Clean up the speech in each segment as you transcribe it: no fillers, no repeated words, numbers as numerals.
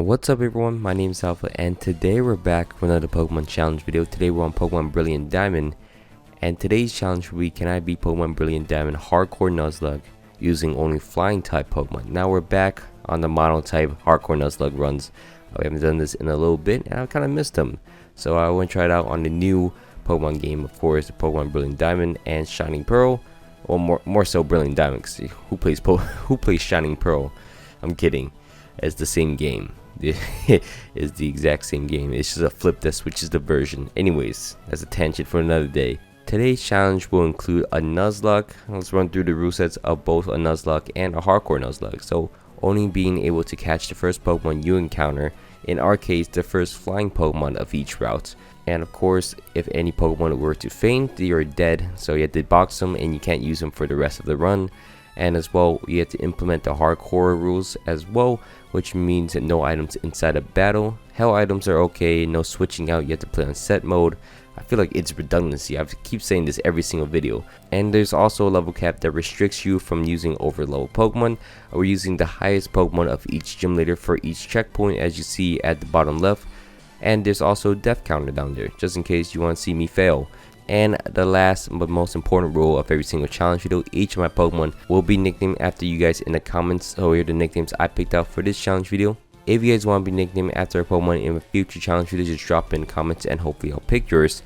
What's up everyone, my name is Alpha and today we're back with another Pokemon challenge video. Today we're on Pokemon Brilliant Diamond and today's challenge will be, can I beat Pokemon Brilliant Diamond Hardcore Nuzlocke using only flying type Pokemon. Now we're back on the mono type Hardcore Nuzlocke runs. We haven't done this in a little bit and I kind of missed them. So I want to try it out on the new Pokemon game, of course, the Pokemon Brilliant Diamond and Shining Pearl. Well, more so Brilliant Diamond, cause who plays Shining Pearl? I'm kidding. It's the same game. It's the exact same game. It's just a flip that switches the version. Anyways, that's a tangent for another day. Today's challenge will include a Nuzlocke. Let's run through the rule sets of both a Nuzlocke and a Hardcore Nuzlocke. So only being able to catch the first Pokemon you encounter, in our case the first flying Pokemon of each route. And of course, if any Pokemon were to faint, you're dead, so you have to box them and you can't use them for the rest of the run. And as well, you have to implement the hardcore rules as well, which means that no items inside a battle. Hell items are okay, no switching out, you have to play on set mode. I feel like it's redundancy, I keep saying this every single video. And there's also a level cap that restricts you from using overlevel Pokemon or using the highest Pokemon of each gym leader for each checkpoint, as you see at the bottom left. And there's also a death counter down there, just in case you want to see me fail. And the last but most important rule of every single challenge video, each of my Pokemon will be nicknamed after you guys in the comments. So here are the nicknames I picked out for this challenge video. If you guys want to be nicknamed after a Pokemon in a future challenge video, just drop in comments and hopefully I'll pick yours.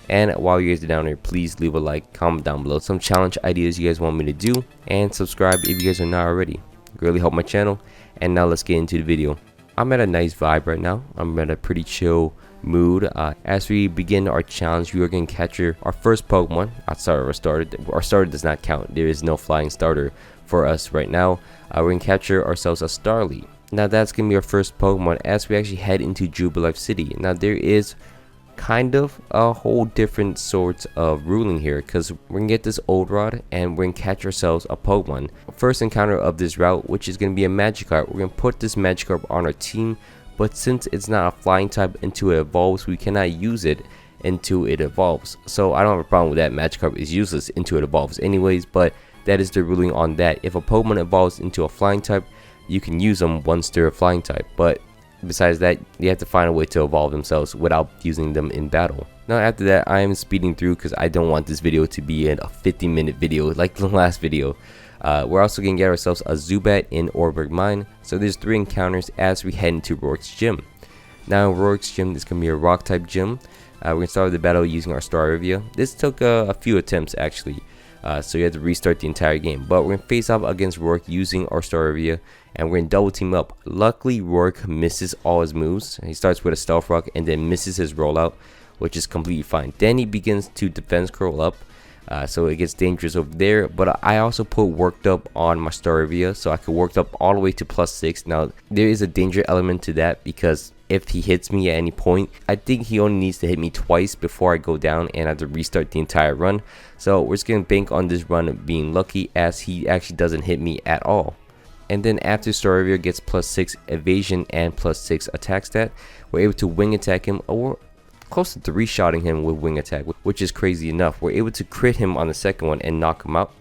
And while you guys are down there, please leave a like, comment down below some challenge ideas you guys want me to do, and subscribe if you guys are not already. It really help my channel. And now let's get into the video. I'm at a nice vibe right now. I'm at a pretty chill mood. As we begin our challenge, we are going to capture our first Pokemon. Our starter does not count. There is no flying starter for us right now. We're going to capture ourselves a Starly. Now that's going to be our first Pokemon as we actually head into Jubilife City. Now there is kind of a whole different sorts of ruling here, because we're gonna get this old rod and we're gonna catch ourselves a Pokemon. First encounter of this route, which is gonna be a Magikarp. We're gonna put this Magikarp on our team, but since it's not a flying type until it evolves, we cannot use it until it evolves. So I don't have a problem with that. Magikarp is useless until it evolves anyways, but that is the ruling on that. If a Pokemon evolves into a flying type, you can use them once they're a flying type, but besides that, you have to find a way to evolve themselves without using them in battle. Now after that, I am speeding through because I don't want this video to be a 50-minute video like the last video. We're also going to get ourselves a Zubat in Orberg Mine. So there's 3 encounters as we head into Roark's gym. Now Roark's gym is going to be a rock type gym. We're going to start the battle using our Staravia. This took a few attempts actually. So you have to restart the entire game, but we're going to face off against Roark using our Staravia, and we're going to double team up. Luckily Roark misses all his moves. He starts with a Stealth Rock and then misses his rollout, which is completely fine. Then he begins to defense curl up, so it gets dangerous over there. But I also put Worked Up on my Staravia, so I could Worked Up all the way to +6. Now there is a danger element to that, because if he hits me at any point, I think he only needs to hit me twice before I go down and I have to restart the entire run. So we're just going to bank on this run being lucky, as he actually doesn't hit me at all. And then after Staravia gets +6 evasion and +6 attack stat, we're able to wing attack him, or close to 3-shotting him with wing attack, which is crazy enough. We're able to crit him on the second one and knock him out.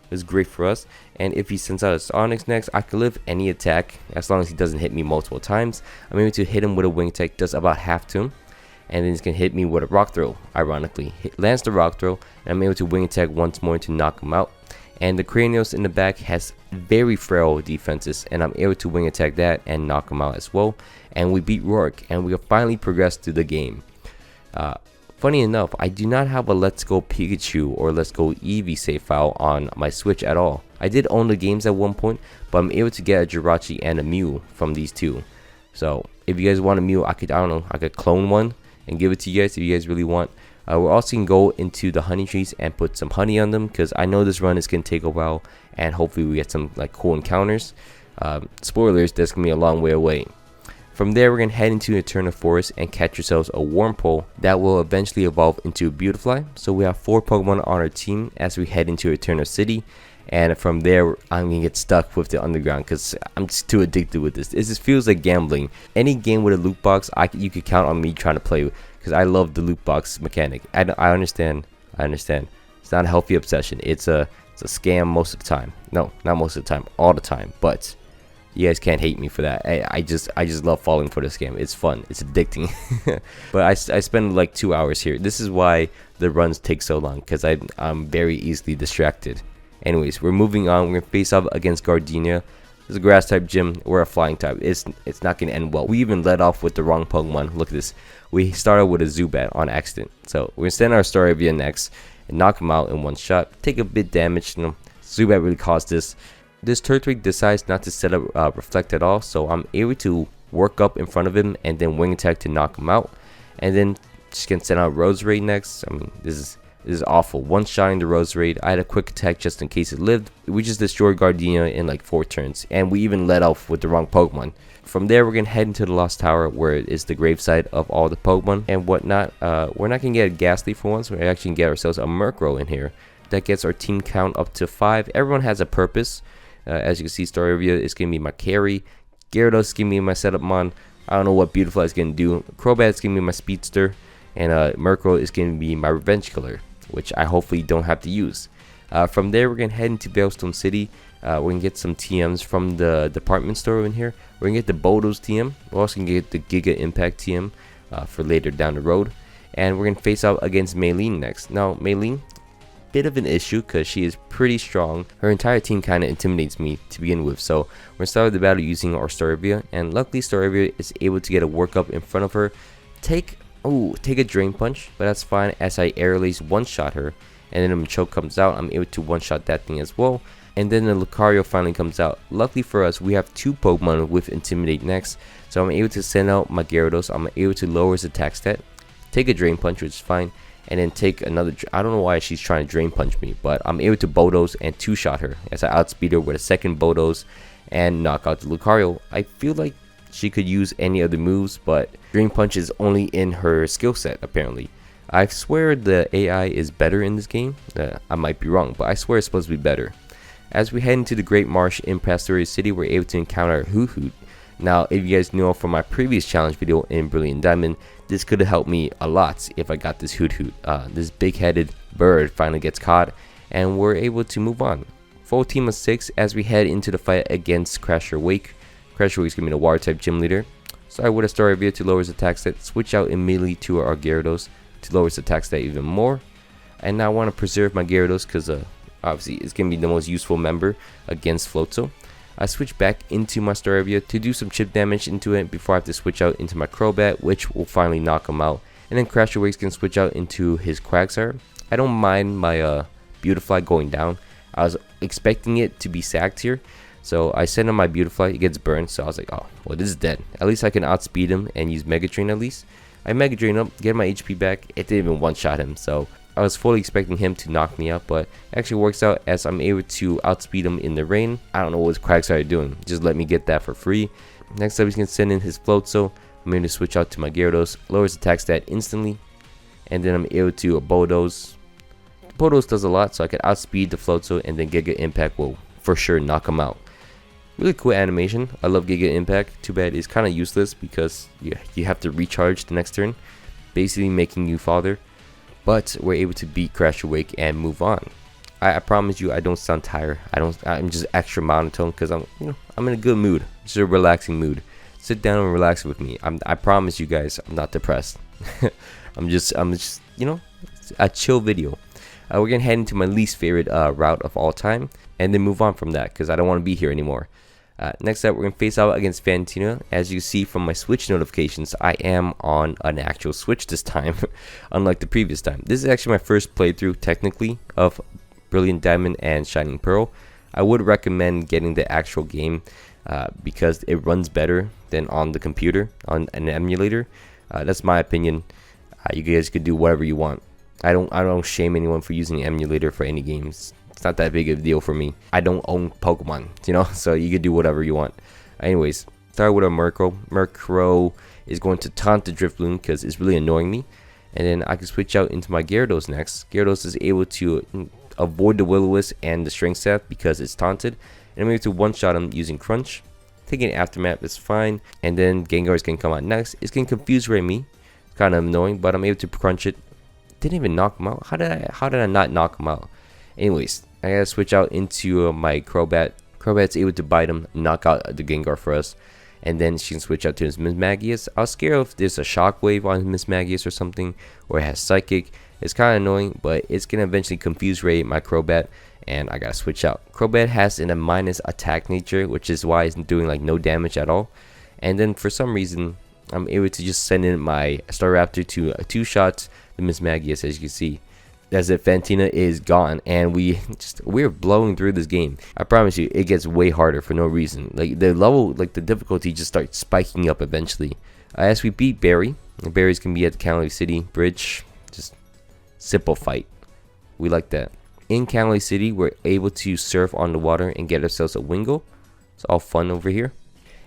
It's great for us. And if he sends out his Onyx next, I can live any attack as long as he doesn't hit me multiple times. I'm able to hit him with a wing attack, does about half to him, and then he's gonna hit me with a rock throw. Ironically, lands the rock throw, and I'm able to wing attack once more to knock him out. And the Cranios in the back has very frail defenses, and I'm able to wing attack that and knock him out as well. And we beat Roark, and we have finally progressed through the game. Funny enough, I do not have a Let's Go Pikachu or Let's Go Eevee save file on my Switch at all. I did own the games at one point, but I'm able to get a Jirachi and a Mew from these two. So if you guys want a Mew, I could clone one and give it to you guys if you guys really want. We're also going to go into the honey trees and put some honey on them, because I know this run is going to take a while, and hopefully we get some cool encounters. Spoilers, that's going to be a long way away. From there, we're going to head into Eternal Forest and catch ourselves a Wurmple that will eventually evolve into a Beautifly. So we have 4 Pokemon on our team as we head into Eternal City. And from there, I'm going to get stuck with the underground because I'm just too addicted with this. It just feels like gambling. Any game with a loot box, you could count on me trying to play, because I love the loot box mechanic. I understand. It's not a healthy obsession. It's a scam most of the time. No, not most of the time, all the time. But You guys can't hate me for that. I just love falling for this game. It's fun. It's addicting. But I spend like 2 hours here. This is why the runs take so long, because I'm very easily distracted. Anyways, we're moving on. We're gonna face off against Gardenia. This is a grass type gym. We're a flying type. It's not gonna end well. We even led off with the wrong Pokemon. Look at this. We started with a Zubat on accident. So we're gonna send our Staravia next and knock him out in one shot. Take a bit damage. You know, Zubat really caused this. This Turtwig decides not to set up Reflect at all, so I'm able to work up in front of him and then Wing Attack to knock him out. And then just gonna send out Roserade next. I mean, this is awful. One shot in the Roserade. I had a quick attack just in case it lived. We just destroyed Gardenia in like 4 turns, and we even let off with the wrong Pokemon. From there, we're gonna head into the Lost Tower, where it is the gravesite of all the Pokemon and whatnot. We're not gonna get a Ghastly for once. We're actually gonna get ourselves a Murkrow in here. That gets our team count up to 5. Everyone has a purpose. As you can see, Staravia is going to be my carry. Gyarados is going to be my setup mon. I don't know what Beautifly is going to do. Crobat is going to be my speedster. And Murkrow is going to be my revenge killer, which I hopefully don't have to use. From there, we're going to head into Veilstone City. We're going to get some TMs from the department store in here. We're going to get the Bodo's TM. We're also going to get the Giga Impact TM for later down the road. And we're going to face out against Maylene next. Now, Maylene, bit of an issue because she is pretty strong. Her entire team kind of intimidates me to begin with, so we're gonna start the battle using our Staravia, and luckily Staravia is able to get a workup in front of her. Take a Drain Punch, but that's fine as I air release one-shot her, and then when Choke comes out, I'm able to one-shot that thing as well. And then the Lucario finally comes out. Luckily for us, we have 2 Pokemon with Intimidate next, so I'm able to send out my Gyarados. I'm able to lower his attack stat, take a Drain Punch, which is fine, and then take another. I don't know why she's trying to Drain Punch me, but I'm able to Bodos and 2-shot her as I outspeed her with a second Bodos and knock out the Lucario. I feel like she could use any other moves, but Drain Punch is only in her skill set apparently. I swear the AI is better in this game. I might be wrong, but I swear it's supposed to be better. As we head into the Great Marsh in Pastoria City, we're able to encounter Hoot. Now, if you guys know from my previous challenge video in Brilliant Diamond, this could have helped me a lot if I got this Hoot. This big-headed bird finally gets caught, and we're able to move on. Full team of 6 as we head into the fight against Crasher Wake. Crasher Wake is going to be the Water-type gym leader. Start with a Staravia to lower his attack stat, switch out immediately to our Gyarados to lower his attack stat even more. And now I want to preserve my Gyarados because obviously it's going to be the most useful member against Floatzel. I switch back into my Staravia to do some chip damage into it before I have to switch out into my Crobat, which will finally knock him out. And then Crasher Wakes can switch out into his Quagsire. I don't mind my Beautifly going down. I was expecting it to be sacked here, so I send him my Beautifly. It gets burned, so I was like, oh, well, this is dead. At least I can outspeed him and use Mega Drain at least. I Mega Drain him, get my HP back. It didn't even one-shot him, so I was fully expecting him to knock me out, but it actually works out as I'm able to outspeed him in the rain. I don't know what his Quagsire are doing. Just let me get that for free. Next up, he's going to send in his Floatzel. I'm going to switch out to my Gyarados. Lowers attack stat instantly. And then I'm able to Bodos. Bodos does a lot, so I can outspeed the Floatzel, and then Giga Impact will for sure knock him out. Really cool animation. I love Giga Impact. Too bad it's kind of useless because you have to recharge the next turn, basically making you father. But we're able to beat Crasher Wake and move on. I promise you, I don't sound tired. I'm just extra monotone because I'm in a good mood. Just a relaxing mood. Sit down and relax with me. I promise you guys, I'm not depressed. I'm just a chill video. We're gonna head into my least favorite route of all time, and then move on from that because I don't want to be here anymore. Next up, we're going to face out against Fantina. As you see from my Switch notifications, I am on an actual Switch this time, unlike the previous time. This is actually my first playthrough, technically, of Brilliant Diamond and Shining Pearl. I would recommend getting the actual game because it runs better than on the computer, on an emulator. That's my opinion. You guys could do whatever you want. I don't shame anyone for using an emulator for any games. It's not that big of a deal for me. I don't own Pokemon, so you can do whatever you want. Anyways, start with a Murkrow. Murkrow is going to taunt the Drifloon because it's really annoying me. And then I can switch out into my Gyarados next. Gyarados is able to avoid the Will-O-Wisp and the Strength Staff because it's taunted. And I'm able to one-shot him using Crunch. Taking Aftermath is fine. And then Gengar is going to come out next. It's going to confuse me. Kind of annoying, but I'm able to Crunch it. Didn't even knock him out. How did I not knock him out? Anyways, I gotta switch out into my Crobat Crobat's able to bite him, knock out the Gengar for us, and then she can switch out to his Mismagius. I was scared if there's a Shockwave on his Mismagius or something, or it has Psychic. It's kind of annoying, but it's going to eventually confuse Ray my Crobat, and I got to switch out. Crobat has a minus attack nature, which is why it's doing like no damage at all. And then for some reason, I'm able to just send in my Staraptor to 2 shots the Mismagius, as you can see. As if Fantina is gone, and we're blowing through this game. I promise you, it gets way harder for no reason. Like the level, like the difficulty just starts spiking up eventually. As we beat Barry, Barry's gonna be at the Candice City Bridge. Just simple fight. We like that. In Candice City, we're able to surf on the water and get ourselves a Wingull. It's all fun over here.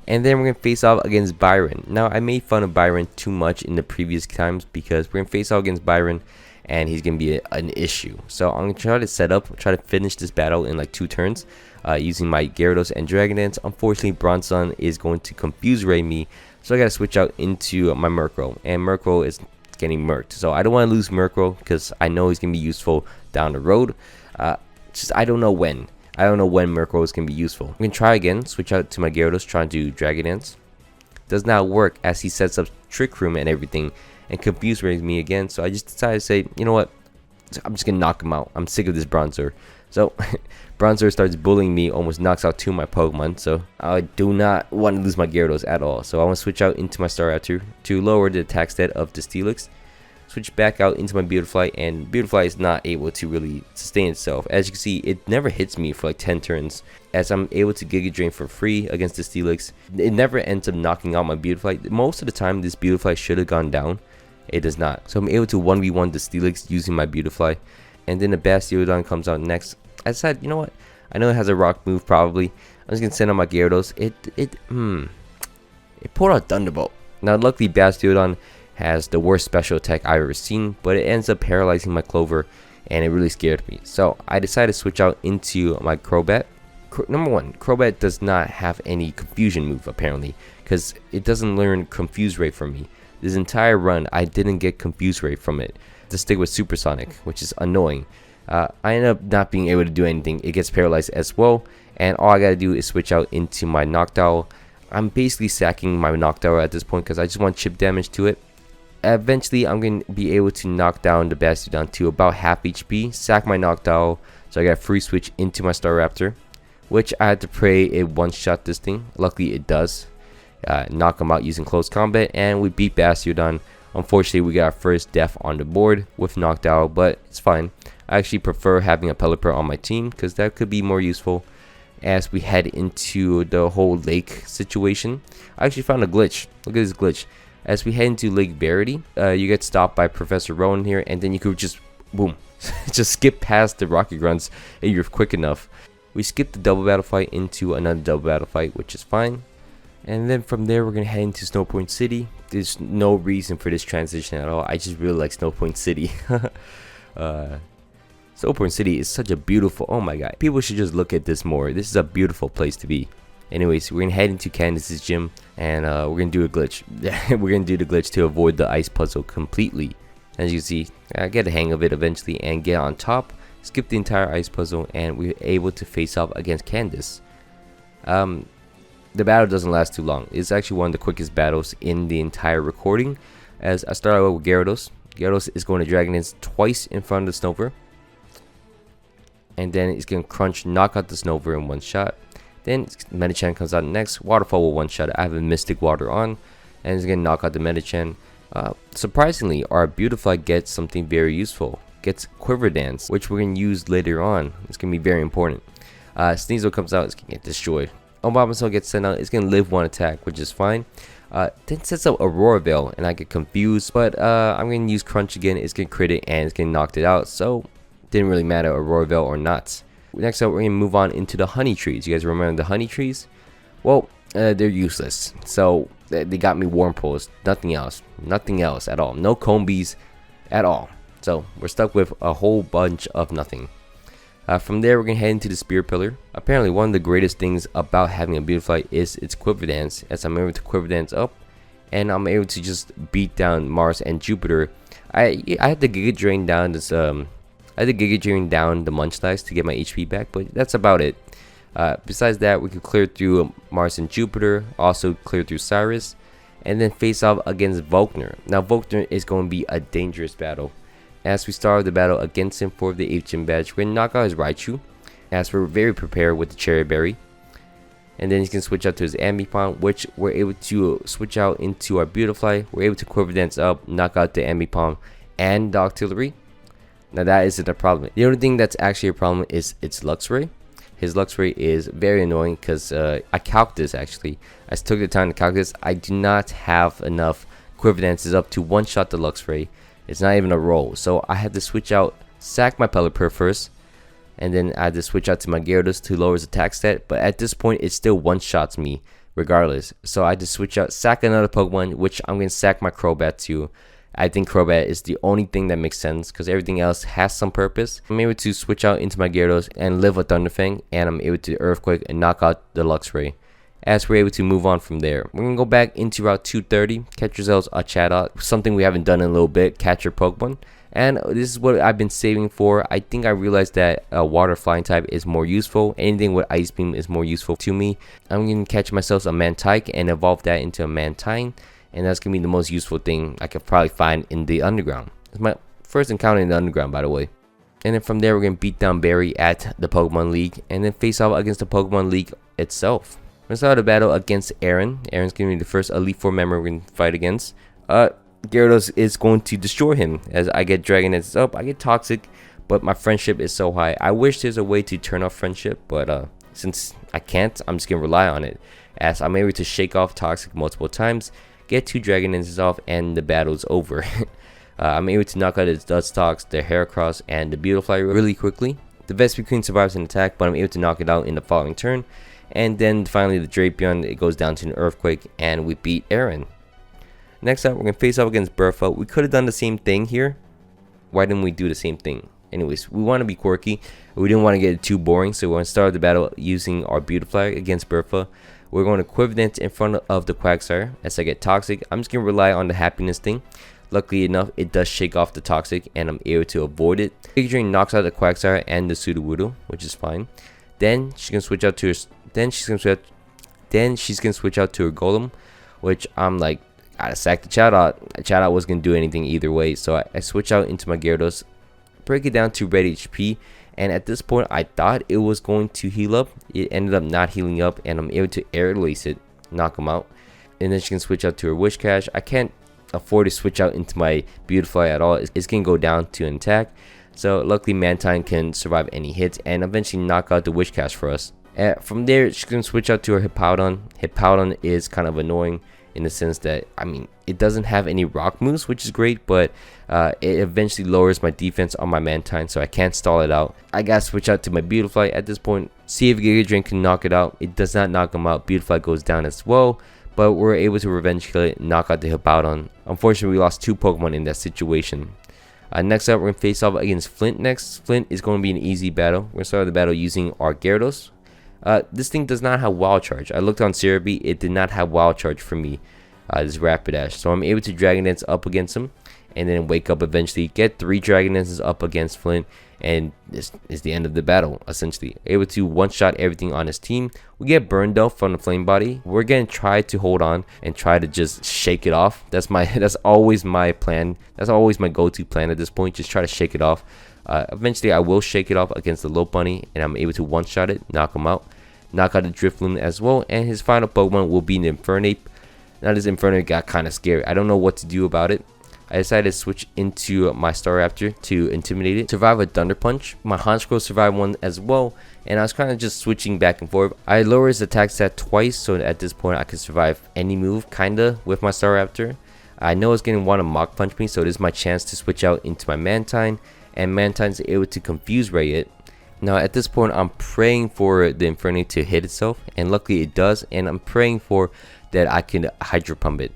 And then we're going to face off against Byron. Now, I made fun of Byron too much in the previous times because we're going to face off against Byron and he's going to be an issue. So I'm going to try to set up, try to finish this battle in like 2 turns using my Gyarados and Dragon Dance. Unfortunately, Bronzong is going to confuse Ray me, so I got to switch out into my Murkrow. And Murkrow is getting murked. So I don't want to lose Murkrow because I know he's going to be useful down the road. Just I don't know when. I don't know when Murkrow is going to be useful. I'm going to try again, switch out to my Gyarados, trying to do Dragon Dance. Does not work as he sets up Trick Room and everything and confuse me again. So I just decided to say, you know what? I'm just going to knock him out. I'm sick of this Bronzor. So Bronzor starts bullying me, almost knocks out 2 of my Pokemon. So I do not want to lose my Gyarados at all. So I want to switch out into my Staraptor to lower the attack stat of the Steelix. Switch back out into my Beautifly, and Beautifly is not able to really sustain itself. As you can see, it never hits me for like 10 turns, as I'm able to Giga Drain for free against the Steelix. It never ends up knocking out my Beautifly. Most of the time, this Beautifly should have gone down. It does not. So I'm able to 1v1 the Steelix using my Beautifly. And then the Bastiodon comes out next. I decided, you know what? I know it has a rock move probably. I'm just going to send out my Gyarados. It pulled out Thunderbolt. Now luckily Bastiodon has the worst special attack I've ever seen, but it ends up paralyzing my Clover, and it really scared me. So I decided to switch out into my Crobat. Number 1, Crobat does not have any confusion move apparently, because it doesn't learn Confuse Ray from me. This entire run, I didn't get Confuse Ray from it. To stick with Supersonic, which is annoying. I end up not being able to do anything. It gets paralyzed as well, and all I gotta do is switch out into my Noctowl. I'm basically sacking my Noctowl at this point because I just want chip damage to it. Eventually, I'm going to be able to knock down the Bastiodon to about half HP, sack my Noctowl, so I got a free switch into my Staraptor, which I had to pray it one-shot this thing. Luckily, it does. Knock him out using close combat, and we beat Bastiodon. Unfortunately, we got our first death on the board with Noctowl, but it's fine. I actually prefer having a Pelipper on my team because that could be more useful as we head into the whole lake situation. I actually found a glitch. Look at this glitch. As we head into Lake Verity, you get stopped by Professor Rowan here, and then you could just, boom, just skip past the Rocket Grunts if you're quick enough. We skip the double battle fight into another double battle fight, which is fine. And then from there, we're going to head into Snow Point City. There's no reason for this transition at all. I just really like Snow Point City. Snow Point City is such a beautiful, oh my god. People should just look at this more. This is a beautiful place to be. Anyways, we're going to head into Candice's gym, and we're going to do a glitch. We're going to do the glitch to avoid the ice puzzle completely. As you can see, I get the hang of it eventually and get on top, skip the entire ice puzzle, and we're able to face off against Candice. The battle doesn't last too long. It's actually one of the quickest battles in the entire recording. As I start out with Gyarados. Gyarados is going to Dragon Dance twice in front of the Snover. And then it's going to Crunch, knock out the Snover in one shot. Then Medicham comes out next. Waterfall will one shot. I have a Mystic Water on, and it's gonna knock out the Medicham. Surprisingly, our Beautifly gets something very useful. Gets Quiver Dance, which we're gonna use later on. It's gonna be very important. Sneasel comes out. It's gonna get destroyed. Obamaso gets sent out. It's gonna live one attack, which is fine. Then sets up Aurora Veil, and I get confused. But I'm gonna use Crunch again. It's gonna crit it, and it's gonna knock it out. So didn't really matter Aurora Veil or not. Next up, we're going to move on into the honey trees. You guys remember the honey trees? Well, they're useless. So they got me Wurmples. Nothing else. Nothing else at all. No Combees at all. So we're stuck with a whole bunch of nothing. From there, we're going to head into the Spirit Pillar. Apparently, one of the greatest things about having a Beautifly is its Quiver Dance, as I'm able to Quiver Dance up, and I'm able to just beat down Mars and Jupiter. I had to Giga Drain down this I had to Giga Drain down the Munchlax to get my HP back, but that's about it. Besides that, we could clear through Mars and Jupiter, also clear through Cyrus, and then face off against Volkner. Now Volkner is going to be a dangerous battle. As we start the battle against him for the 8th gym badge, we're going to knock out his Raichu, as we're very prepared with the Cherry Berry. And then he's going to switch out to his Ambipom, which we're able to switch out into our Beautifly. We're able to Quiver Dance up, knock out the Ambipom and the Octillery. Now that isn't a problem. The only thing that's actually a problem is its Luxray. His Luxray is very annoying because I calced this actually. I took the time to calculate this. I do not have enough Quiver Dances up to one-shot the Luxray. It's not even a roll. So I had to switch out, sack my Pelipper first. And then I had to switch out to my Gyarados to lower his attack stat. But at this point, it still one-shots me regardless. So I had to switch out, sack another Pokemon, which I'm going to sack my Crobat to. I think Crobat is the only thing that makes sense because everything else has some purpose. I'm able to switch out into my Gyarados and live a Thunderfang, and I'm able to Earthquake and knock out the Luxray. As we're able to move on from there, we're going to go back into Route 230, catch ourselves a Chatot, something we haven't done in a little bit, catch your Pokemon. And this is what I've been saving for. I think I realized that water flying type is more useful. Anything with Ice Beam is more useful to me. I'm going to catch myself a Mantike and evolve that into a Mantine. And that's going to be the most useful thing I could probably find in the underground. It's my first encounter in the underground, by the way. And then from there, we're going to beat down Barry at the Pokemon League. And then face off against the Pokemon League itself. We're going to start a battle against Aaron. Aaron's going to be the first Elite Four member we're going to fight against. Gyarados is going to destroy him. As I get Dragon Dances up, I get Toxic. But my friendship is so high. I wish there's a way to turn off friendship. But since I can't, I'm just going to rely on it. As I'm able to shake off Toxic multiple times. Get 2 Dragon Dances off and the battle's over. I'm able to knock out its Dustox, the Heracross, and the Beautifly really quickly. The Vespiquen survives an attack, but I'm able to knock it out in the following turn. And then finally the Drapion, it goes down to an Earthquake, and we beat Aaron. Next up, we're going to face off against Bertha. We could have done the same thing here. Why didn't we do the same thing? Anyways, we want to be quirky. We didn't want to get it too boring, so we're going to start the battle using our Beautifly against Bertha. We're going to Quiver Dance in front of the Quagsire. As I get Toxic, I'm just going to rely on the Happiness thing. Luckily enough, it does shake off the Toxic, and I'm able to avoid it. Big Drain knocks out the Quagsire and the Sudowoodo, which is fine. Then she's going to switch out to her. Then she's going to switch out to her Golem, which I'm like, gotta sack the Chatot. Chatot wasn't going to do anything either way, so I switch out into my Gyarados, break it down to red HP. And at this point, I thought it was going to heal up. It ended up not healing up, and I'm able to air release it, knock him out. And then she can switch out to her Wish Cash. I can't afford to switch out into my Beautifly at all. It's going to go down to an attack. So luckily, Mantine can survive any hits and eventually knock out the Wish Cash for us. From there, she can switch out to her Hippowdon. Hippowdon is kind of annoying in the sense that, I mean, it doesn't have any rock moves, which is great, but it eventually lowers my defense on my Mantine, so I can't stall it out. I gotta switch out to my Beautifly at this point, see if Giga Drain can knock it out. It does not knock him out. Beautifly goes down as well, but we're able to revenge kill it, knock out the Hippowdon. Unfortunately, we lost 2 Pokemon in that situation. Next up, we're going to face off against Flint next. Flint is going to be an easy battle. We're going to start the battle using our Gyarados. This thing does not have Wild Charge. I looked on Cerebi, it did not have Wild Charge for me. This Rapidash. So I'm able to Dragon Dance up against him. And then wake up eventually. Get 3 Dragon Dances up against Flint. And this is the end of the battle, essentially. Able to one-shot everything on his team. We get burned though from the Flame Body. We're going to try to hold on and try to just shake it off. That's always my plan. That's always my go-to plan at this point. Just try to shake it off. Eventually, I will shake it off against the Lopunny, and I'm able to one-shot it, knock him out. Knock out the Drifloon as well. And his final Pokemon will be an Infernape. Now this Infernape got kind of scary. I don't know what to do about it. I decided to switch into my Staraptor to intimidate it. Survive a Thunder Punch. My Honchkrow survived one as well. And I was kind of just switching back and forth. I lowered his attack stat twice, so at this point I could survive any move, kinda, with my Staraptor. I know it's going to want to Mach Punch me, so this is my chance to switch out into my Mantine. And Mantine's able to Confuse Ray it. Now at this point I'm praying for the Infernape to hit itself, and luckily it does. And I'm praying for that I can Hydro Pump it.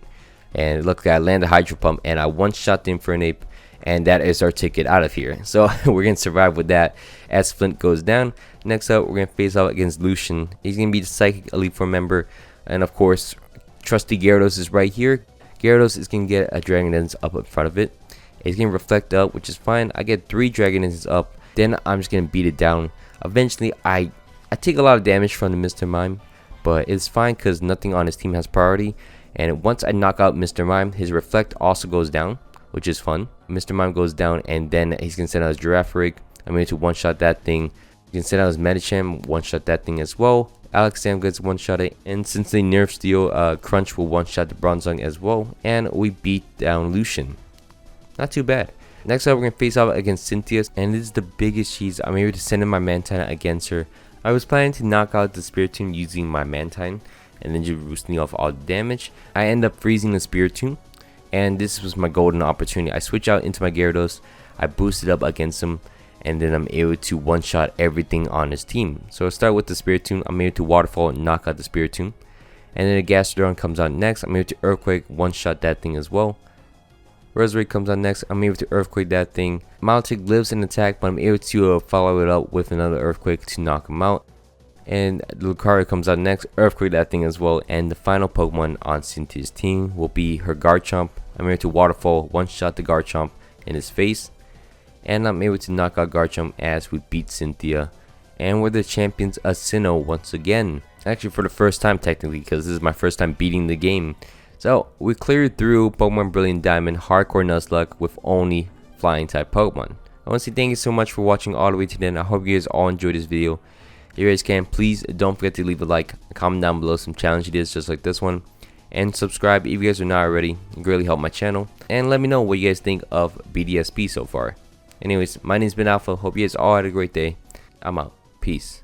And luckily I landed Hydro Pump and I one-shot the Infernape, and that is our ticket out of here. So we're going to survive with that as Flint goes down. Next up, we're going to face off against Lucian. He's going to be the Psychic Elite Four member. And of course, trusty Gyarados is right here. Gyarados is going to get a Dragon Dance up in front of it. It's going to reflect up, which is fine. I get 3 Dragon Dances up. Then I'm just going to beat it down. Eventually, I I take a lot of damage from the Mr. Mime, but it's fine because nothing on his team has priority. And once I knock out Mr. Mime, his Reflect also goes down, which is fun. Mr. Mime goes down, and then he's going to send out his Giraffe Rig. I'm going to one-shot that thing. You can send out his Medicham, one-shot that thing as well. Alex Sam gets one-shotted, and since they nerf Steel, Crunch will one-shot the Bronzong as well, and we beat down Lucian. Not too bad. Next up, we're going to face off against Cynthia, and this is the biggest cheese. I'm able to send in my Mantine against her. I was planning to knock out the Spiritomb using my Mantine, and then just roosting off all the damage. I end up freezing the Spiritomb, and this was my golden opportunity. I switch out into my Gyarados, I boost it up against him, and then I'm able to one-shot everything on his team. So I start with the Spiritomb, I'm able to Waterfall and knock out the Spiritomb. And then the Gastrodon comes out next, I'm able to Earthquake, one-shot that thing as well. Roserade comes out next, I'm able to Earthquake that thing. Milotic lives in attack, but I'm able to follow it up with another Earthquake to knock him out. And Lucario comes out next, Earthquake that thing as well. And the final Pokemon on Cynthia's team will be her Garchomp. I'm able to Waterfall, one-shot the Garchomp in his face. And I'm able to knock out Garchomp as we beat Cynthia. And we're the champions of Sinnoh once again. Actually for the first time technically, because this is my first time beating the game. So we cleared through Pokemon Brilliant Diamond Hardcore Nuzlocke with only flying type Pokemon. I want to say thank you so much for watching all the way to the end. I hope you guys all enjoyed this video. If you guys can, please don't forget to leave a like, comment down below some challenge ideas just like this one. And subscribe if you guys are not already. It really help my channel. And let me know what you guys think of BDSP so far. Anyways, my name's been Alpha. Hope you guys all had a great day. I'm out. Peace.